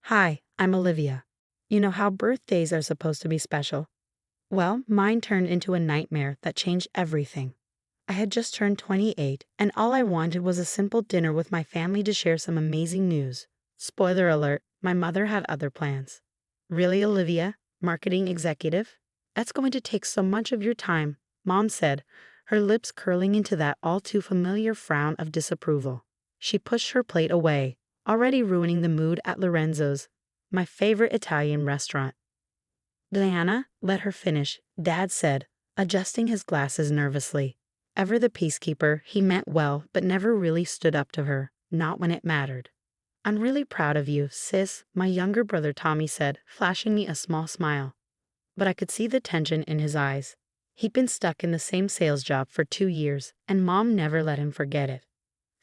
Hi, I'm Olivia. You know how birthdays are supposed to be special? Well, mine turned into a nightmare that changed everything. I had just turned 28, and all I wanted was a simple dinner with my family to share some amazing news. Spoiler alert, my mother had other plans. Really, Olivia? Marketing executive? That's going to take so much of your time, Mom said, her lips curling into that all too familiar frown of disapproval. She pushed her plate away, already ruining the mood at Lorenzo's, my favorite Italian restaurant. Diana, let her finish, Dad said, adjusting his glasses nervously. Ever the peacekeeper, he meant well but never really stood up to her, not when it mattered. I'm really proud of you, sis, my younger brother Tommy said, flashing me a small smile. But I could see the tension in his eyes. He'd been stuck in the same sales job for 2 years, and Mom never let him forget it.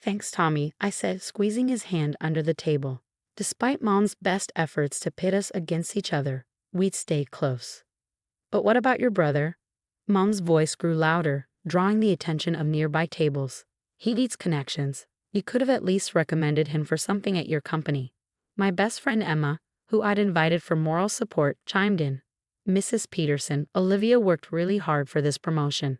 Thanks, Tommy, I said, squeezing his hand under the table. Despite Mom's best efforts to pit us against each other, we'd stayed close. But what about your brother? Mom's voice grew louder, drawing the attention of nearby tables. He needs connections. You could have at least recommended him for something at your company. My best friend Emma, who I'd invited for moral support, chimed in. Mrs. Peterson, Olivia worked really hard for this promotion.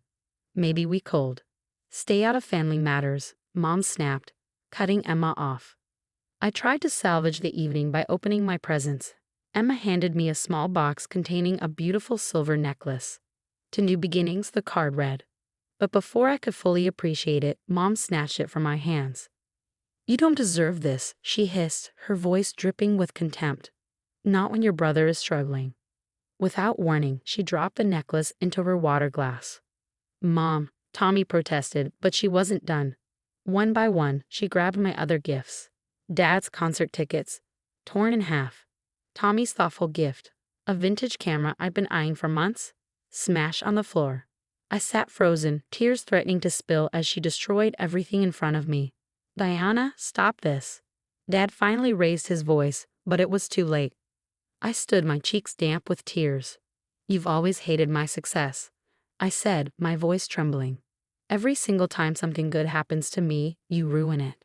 Maybe we could. Stay out of family matters, Mom snapped, cutting Emma off. I tried to salvage the evening by opening my presents. Emma handed me a small box containing a beautiful silver necklace. To new beginnings, the card read. But before I could fully appreciate it, Mom snatched it from my hands. You don't deserve this, she hissed, her voice dripping with contempt. Not when your brother is struggling. Without warning, she dropped the necklace into her water glass. Mom, Tommy protested, but she wasn't done. One by one, she grabbed my other gifts. Dad's concert tickets, torn in half. Tommy's thoughtful gift, a vintage camera I'd been eyeing for months, smashed on the floor. I sat frozen, tears threatening to spill as she destroyed everything in front of me. Diana, stop this. Dad finally raised his voice, but it was too late. I stood, my cheeks damp with tears. You've always hated my success, I said, my voice trembling. Every single time something good happens to me, you ruin it.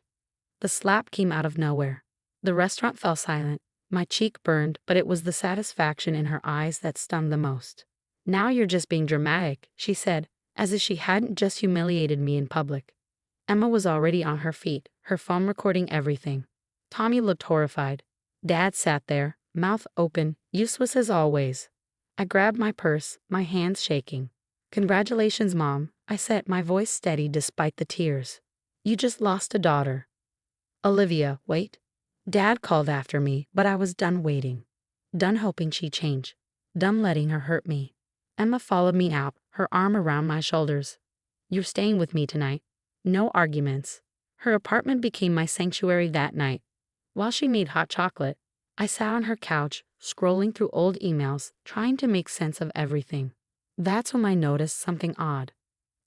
The slap came out of nowhere. The restaurant fell silent. My cheek burned, but it was the satisfaction in her eyes that stung the most. Now you're just being dramatic, she said, as if she hadn't just humiliated me in public. Emma was already on her feet, her phone recording everything. Tommy looked horrified. Dad sat there, mouth open, useless as always. I grabbed my purse, my hands shaking. Congratulations, Mom, I said, my voice steady despite the tears. You just lost a daughter. Olivia, wait. Dad called after me, but I was done waiting. Done hoping she'd change. Done letting her hurt me. Emma followed me out, her arm around my shoulders. You're staying with me tonight. No arguments. Her apartment became my sanctuary that night. While she made hot chocolate, I sat on her couch, scrolling through old emails, trying to make sense of everything. That's when I noticed something odd.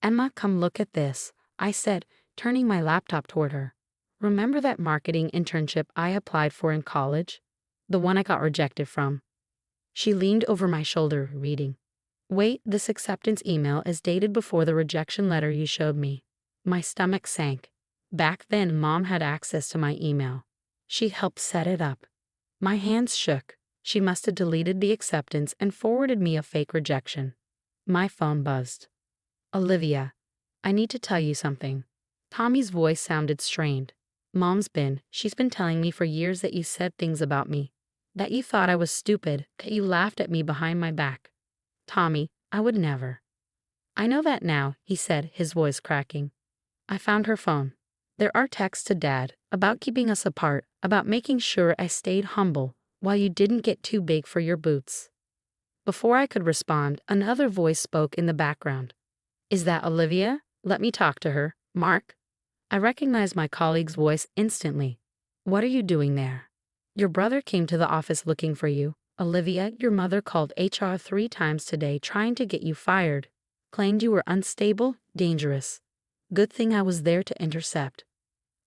Emma, come look at this, I said, turning my laptop toward her. Remember that marketing internship I applied for in college? The one I got rejected from. She leaned over my shoulder, reading. Wait, this acceptance email is dated before the rejection letter you showed me. My stomach sank. Back then, Mom had access to my email. She helped set it up. My hands shook. She must have deleted the acceptance and forwarded me a fake rejection. My phone buzzed. Olivia, I need to tell you something. Tommy's voice sounded strained. She's been telling me for years that you said things about me. That you thought I was stupid, that you laughed at me behind my back. Tommy, I would never. I know that now, he said, his voice cracking. I found her phone. There are texts to Dad about keeping us apart, about making sure I stayed humble while you didn't get too big for your boots. Before I could respond, another voice spoke in the background. Is that Olivia? Let me talk to her. Mark? I recognized my colleague's voice instantly. What are you doing there? Your brother came to the office looking for you. Olivia, your mother called HR 3 times today trying to get you fired. Claimed you were unstable, dangerous. Good thing I was there to intercept.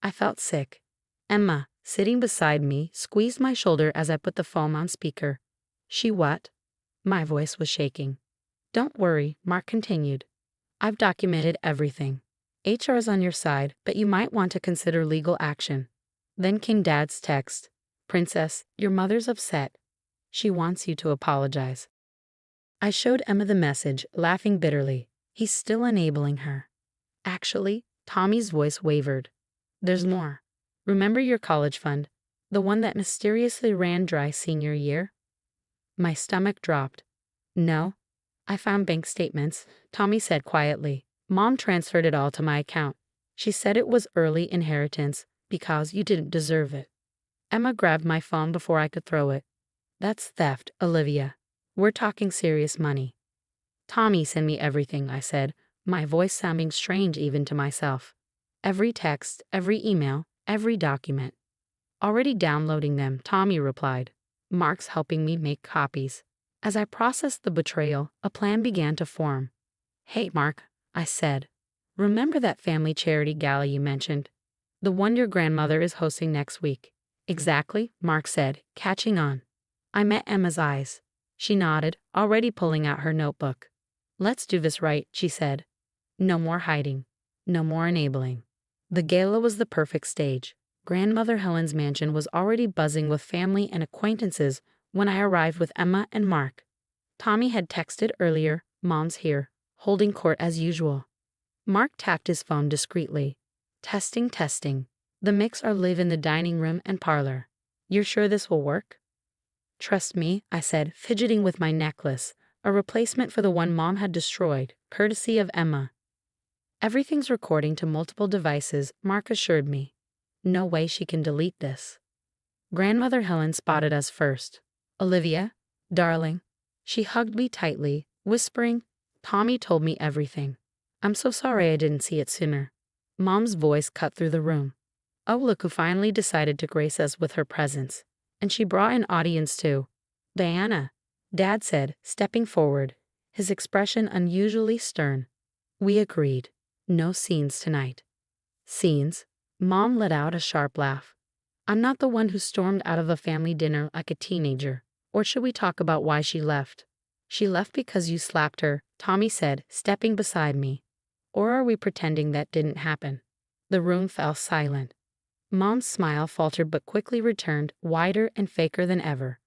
I felt sick. Emma, sitting beside me, squeezed my shoulder as I put the phone on speaker. She what? My voice was shaking. Don't worry, Mark continued. I've documented everything. HR's on your side, but you might want to consider legal action. Then came Dad's text. Princess, your mother's upset. She wants you to apologize. I showed Emma the message, laughing bitterly. He's still enabling her. Actually, Tommy's voice wavered. There's more. Remember your college fund? The one that mysteriously ran dry senior year? My stomach dropped. No. I found bank statements, Tommy said quietly. Mom transferred it all to my account. She said it was early inheritance because you didn't deserve it. Emma grabbed my phone before I could throw it. That's theft, Olivia. We're talking serious money. Tommy sent me everything, I said, my voice sounding strange even to myself. Every text, every email, every document. Already downloading them, Tommy replied. Mark's helping me make copies. As I processed the betrayal, a plan began to form. Hey, Mark, I said. Remember that family charity gala you mentioned? The one your grandmother is hosting next week. Exactly, Mark said, catching on. I met Emma's eyes. She nodded, already pulling out her notebook. Let's do this right, she said. No more hiding. No more enabling. The gala was the perfect stage. Grandmother Helen's mansion was already buzzing with family and acquaintances when I arrived with Emma and Mark. Tommy had texted earlier, Mom's here, holding court as usual. Mark tapped his phone discreetly. Testing, testing. The mix are live in the dining room and parlor. You're sure this will work? Trust me, I said, fidgeting with my necklace, a replacement for the one Mom had destroyed, courtesy of Emma. Everything's recording to multiple devices, Mark assured me. No way she can delete this. Grandmother Helen spotted us first. Olivia, darling. She hugged me tightly, whispering, Tommy told me everything. I'm so sorry I didn't see it sooner. Mom's voice cut through the room. Oh, look who finally decided to grace us with her presence. And she brought an audience too. Diana, Dad said, stepping forward, his expression unusually stern. We agreed. No scenes tonight. Scenes? Mom let out a sharp laugh. I'm not the one who stormed out of a family dinner like a teenager. Or should we talk about why she left? She left because you slapped her, Tommy said, stepping beside me. Or are we pretending that didn't happen? The room fell silent. Mom's smile faltered but quickly returned, wider and faker than ever.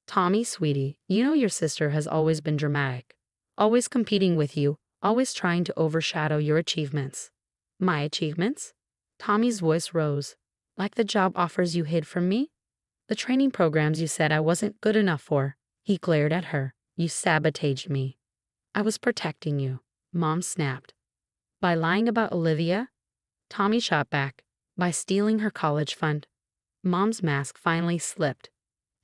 Tommy, sweetie, you know your sister has always been dramatic. Always competing with you, always trying to overshadow your achievements. My achievements? Tommy's voice rose. Like the job offers you hid from me? The training programs you said I wasn't good enough for. He glared at her. You sabotaged me. I was protecting you. Mom snapped. By lying about Olivia? Tommy shot back. By stealing her college fund. Mom's mask finally slipped.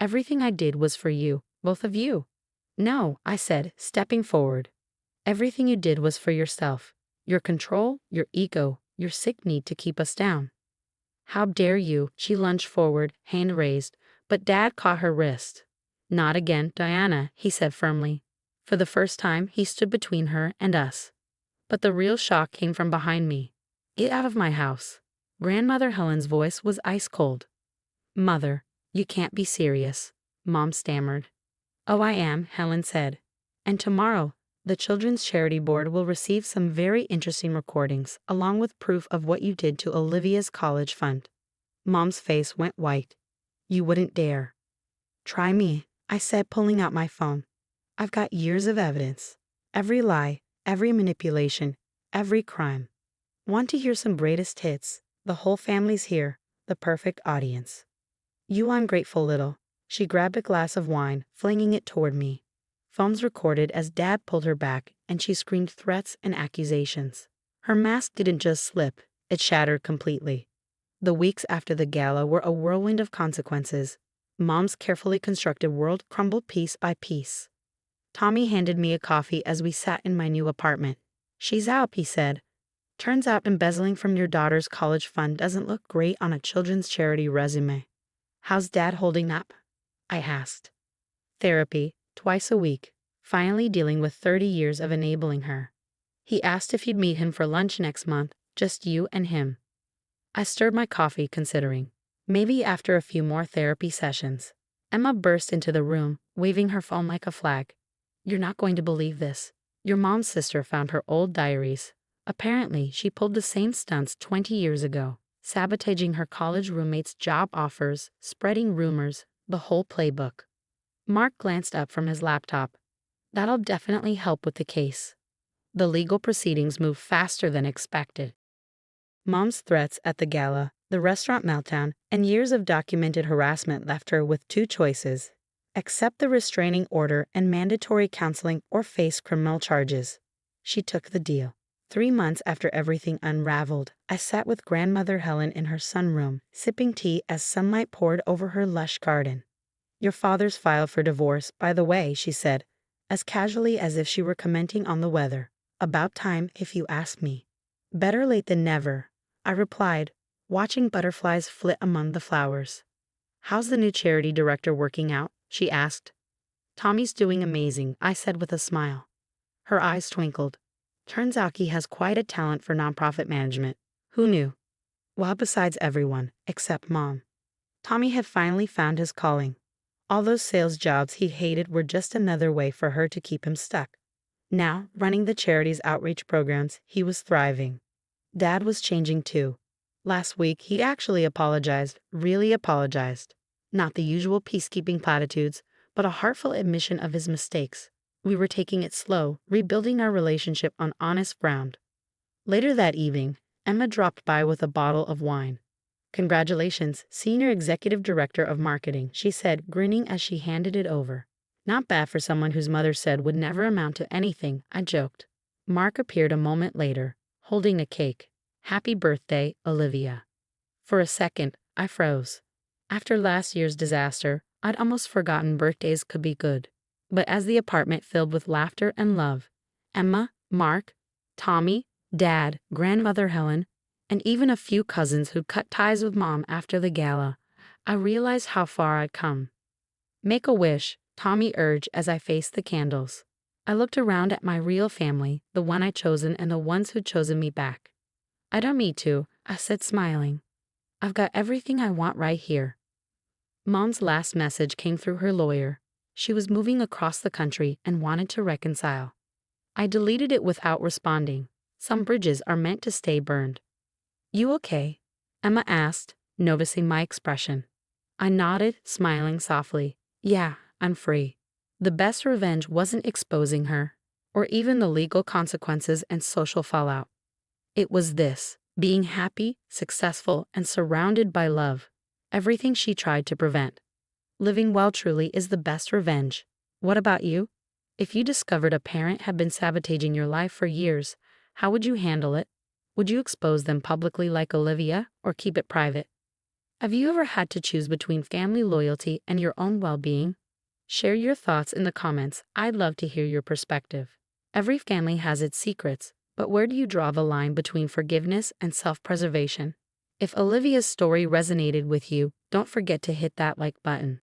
Everything I did was for you, both of you. No, I said, stepping forward. Everything you did was for yourself. Your control, your ego, your sick need to keep us down. How dare you? She lunged forward, hand raised, but Dad caught her wrist. Not again, Diana, he said firmly. For the first time, he stood between her and us. But the real shock came from behind me. Get out of my house. Grandmother Helen's voice was ice cold. Mother, you can't be serious, Mom stammered. Oh, I am, Helen said. And tomorrow, the Children's Charity Board will receive some very interesting recordings, along with proof of what you did to Olivia's college fund. Mom's face went white. You wouldn't dare. Try me, I said, pulling out my phone. I've got years of evidence. Every lie, every manipulation, every crime. Want to hear some greatest hits? The whole family's here, the perfect audience. You ungrateful little. She grabbed a glass of wine, flinging it toward me. Phones recorded as Dad pulled her back, and she screamed threats and accusations. Her mask didn't just slip, it shattered completely. The weeks after the gala were a whirlwind of consequences. Mom's carefully constructed world crumbled piece by piece. Tommy handed me a coffee as we sat in my new apartment. She's out, he said. Turns out embezzling from your daughter's college fund doesn't look great on a children's charity resume. How's Dad holding up? I asked. Therapy, twice a week, finally dealing with 30 years of enabling her. He asked if you'd meet him for lunch next month, just you and him. I stirred my coffee, considering. Maybe after a few more therapy sessions. Emma burst into the room, waving her phone like a flag. You're not going to believe this. Your mom's sister found her old diaries. Apparently, she pulled the same stunts 20 years ago. sabotaging her college roommate's job offers, spreading rumors, the whole playbook. Mark glanced up from his laptop. That'll definitely help with the case. The legal proceedings moved faster than expected. Mom's threats at the gala, the restaurant meltdown, and years of documented harassment left her with two choices: accept the restraining order and mandatory counseling or face criminal charges. She took the deal. 3 months after everything unraveled, I sat with grandmother Helen in her sunroom, sipping tea as sunlight poured over her lush garden. "Your father's filed for divorce, by the way," she said, as casually as if she were commenting on the weather. "About time, if you ask me." "Better late than never," I replied, watching butterflies flit among the flowers. "How's the new charity director working out?" she asked. "Tommy's doing amazing," I said with a smile. Her eyes twinkled. "Turns out he has quite a talent for nonprofit management. Who knew?" Well, besides everyone, except Mom. Tommy had finally found his calling. All those sales jobs he hated were just another way for her to keep him stuck. Now, running the charity's outreach programs, he was thriving. Dad was changing too. Last week, he actually apologized, really apologized. Not the usual peacekeeping platitudes, but a heartfelt admission of his mistakes. We were taking it slow, rebuilding our relationship on honest ground. Later that evening, Emma dropped by with a bottle of wine. "Congratulations, Senior Executive Director of Marketing," she said, grinning as she handed it over. "Not bad for someone whose mother said would never amount to anything," I joked. Mark appeared a moment later, holding a cake. "Happy birthday, Olivia." For a second, I froze. After last year's disaster, I'd almost forgotten birthdays could be good. But as the apartment filled with laughter and love, Emma, Mark, Tommy, Dad, grandmother Helen, and even a few cousins who'd cut ties with Mom after the gala, I realized how far I'd come. "Make a wish," Tommy urged as I faced the candles. I looked around at my real family, the one I'd chosen and the ones who'd chosen me back. "I don't need to," I said, smiling. "I've got everything I want right here." Mom's last message came through her lawyer. She was moving across the country and wanted to reconcile. I deleted it without responding. Some bridges are meant to stay burned. "You okay?" Emma asked, noticing my expression. I nodded, smiling softly. "Yeah, I'm free." The best revenge wasn't exposing her, or even the legal consequences and social fallout. It was this: being happy, successful, and surrounded by love. Everything she tried to prevent. Living well truly is the best revenge. What about you? If you discovered a parent had been sabotaging your life for years, how would you handle it? Would you expose them publicly like Olivia, or keep it private? Have you ever had to choose between family loyalty and your own well-being? Share your thoughts in the comments. I'd love to hear your perspective. Every family has its secrets, but where do you draw the line between forgiveness and self-preservation? If Olivia's story resonated with you, don't forget to hit that like button.